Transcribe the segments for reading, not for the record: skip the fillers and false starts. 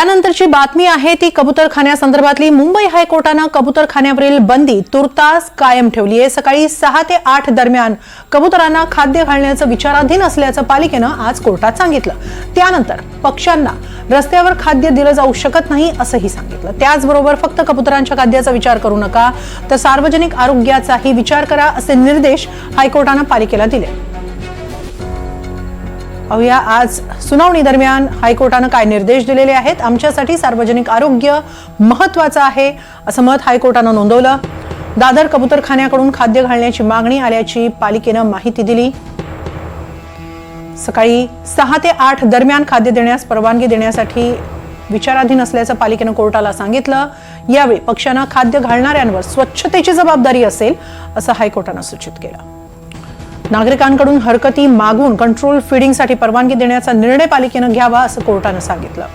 त्यानंतरची बातमी आहे ती कबूतरखान्यासंदर्भातली। मुंबई हायकोर्टाने कबूतरखान्यावरील बंदी तुर्तास कायम ठेवली आहे। सकाळी 6 ते 8 दरम्यान कबूतरांना खाद्य घालण्याचं विचाराधीन असल्याचं पालिकेनं आज कोर्टात सांगितलं। त्यानंतर पक्ष्यांना रस्त्यावर खाद्य दिलं जाऊ शकत नाही असंही सांगितलं। त्याचबरोबर फक्त कबूतरांच्या खाद्याचा विचार करू नका तर सार्वजनिक आरोग्याचाही विचार करा असे निर्देश हायकोर्टाने पालिकेला दिले। पाहूया आज सुनावणी दरम्यान हायकोर्टाने काय निर्देश दिलेले आहेत। आमच्यासाठी सार्वजनिक आरोग्य महत्त्वाचं आहे असं मत हायकोर्टाने नोंदवलं। दादर कबूतरखान्याकडून खाद्य घालण्याची मागणी आल्याची पालिकेनं माहिती दिली। सकाळी 6 ते 8 दरम्यान खाद्य देण्यास परवानगी देण्यासाठी विचाराधीन असल्याचं पालिकेनं कोर्टाला सांगितलं। यावेळी पक्ष्यांना खाद्य घालणाऱ्यांवर स्वच्छतेची जबाबदारी असेल असं हायकोर्टाने सूचित केलं। नागरिकांकडून हरकती मागून कंट्रोल फीडिंगसाठी परवानगी देण्याचा निर्णय पालिकेनं घ्यावा असं कोर्टाने सांगितलं।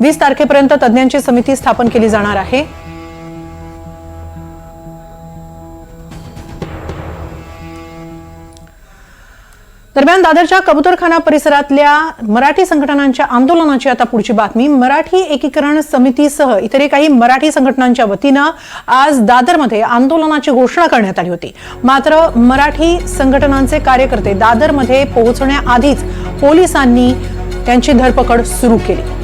20 तारखेपर्यंत तज्ञांची समिती स्थापन केली जाणार आहे। दरम्यान दादरच्या कबूतरखाना परिसरातल्या मराठी संघटनांच्या आंदोलनाची आता पुढची बातमी। मराठी एकीकरण समितीसह इतर काही मराठी संघटनांच्या वतीनं आज दादरमध्ये आंदोलनाची घोषणा करण्यात आली होती। मात्र मराठी संघटनांचे कार्यकर्ते दादरमध्ये पोहोचण्याआधीच पोलिसांनी त्यांची धरपकड सुरू केली।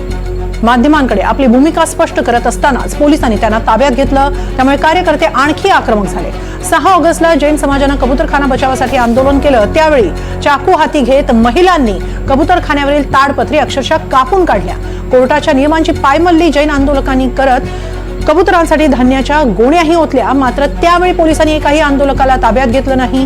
माध्यमांकडे आपली भूमिका स्पष्ट करत असतानाच पोलिसांनी त्यांना ताब्यात घेतलं। त्यामुळे कार्यकर्ते आणखी आक्रमक झाले। 6 ऑगस्टला जैन समाजानं कबूतरखाना बचावासाठी आंदोलन केलं। त्यावेळी चाकू हाती घेत महिलांनी कबूतरखान्यावरील ताडपत्री अक्षरशः कापून काढल्या। कोर्टाच्या नियमांची पायमल्ली जैन आंदोलकांनी करत कबूतरांसाठी धान्याच्या गोण्याही ओतल्या। मात्र त्यावेळी पोलिसांनी एकाही आंदोलकाला ताब्यात घेतलं नाही।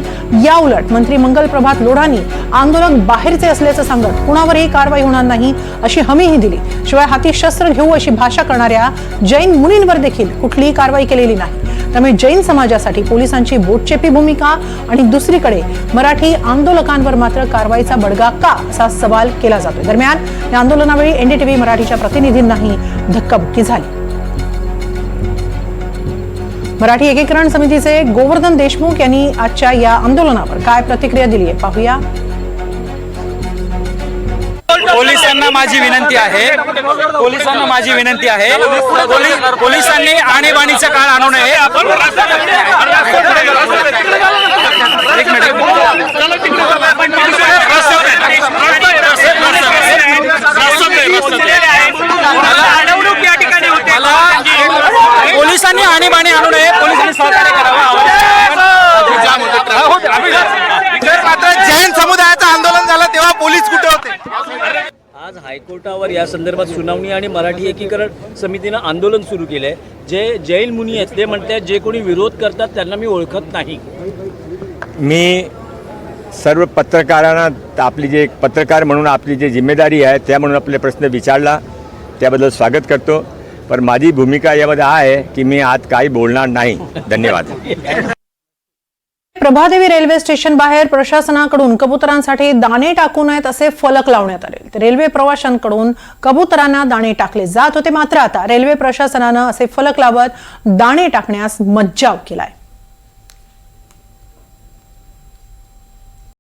याउलट मंत्री मंगल प्रभात लोढांनी आंदोलक बाहेरचे असल्याचं सांगत कुणावरही कारवाई होणार नाही अशी हमीही दिली। शिवाय हाती शस्त्र घेऊ अशी भाषा करणाऱ्या जैन मुनींवर देखील कुठलीही कारवाई केलेली नाही। त्यामुळे जैन समाजासाठी पोलिसांची बोटचेपी भूमिका आणि दुसरीकडे मराठी आंदोलकांवर मात्र कारवाईचा बडगा का असा सवाल केला जातोय। दरम्यान या आंदोलनावेळी एनडीटीव्ही मराठीच्या प्रतिनिधींनाही धक्काबुक्की झाली। मराठी एकीकरण समितीचे गोवर्धन देशमुख यांनी आजच्या या आंदोलनावर काय प्रतिक्रिया दिली आहे पाहूया। पोलिसांना माझी विनंती आहे पोलिसांनी आणीबाणीचा काळ आणू नये। पोलिसांनी आणीबाणी आणू नये, पोलिसांनी सहकार्य करावं। मात्र जैन समुदायाचं आंदोलन झालं तेव्हा पोलीस कुठे होते? आज हायकोर्टावर या संदर्भात सुनावणी आणि मराठी एकीकरण समितीनं आंदोलन सुरू केलं आहे। जे जैन मुनी आहेत ते म्हणतात जे कोणी विरोध करतात त्यांना मी ओळखत नाही। मी सर्व पत्रकारांना आपली जे पत्रकार म्हणून आपली जी जिम्मेदारी आहे त्या म्हणून आपले प्रश्न विचारला त्याबद्दल स्वागत करतो। पण माझी भूमिका यामध्ये आहे की मी आज काही बोलणार नाही। धन्यवाद। प्रभादेवी रेल्वे स्टेशन बाहेर प्रशासनाकडून कबूतरांसाठी दाणे टाकू नयेत असे फलक लावण्यात आले। रेल्वे प्रवाशांकडून कबूतरांना दाणे टाकले जात होते। मात्र आता रेल्वे प्रशासनानं असे फलक लावत दाणे टाकण्यास मज्जाव केलाय।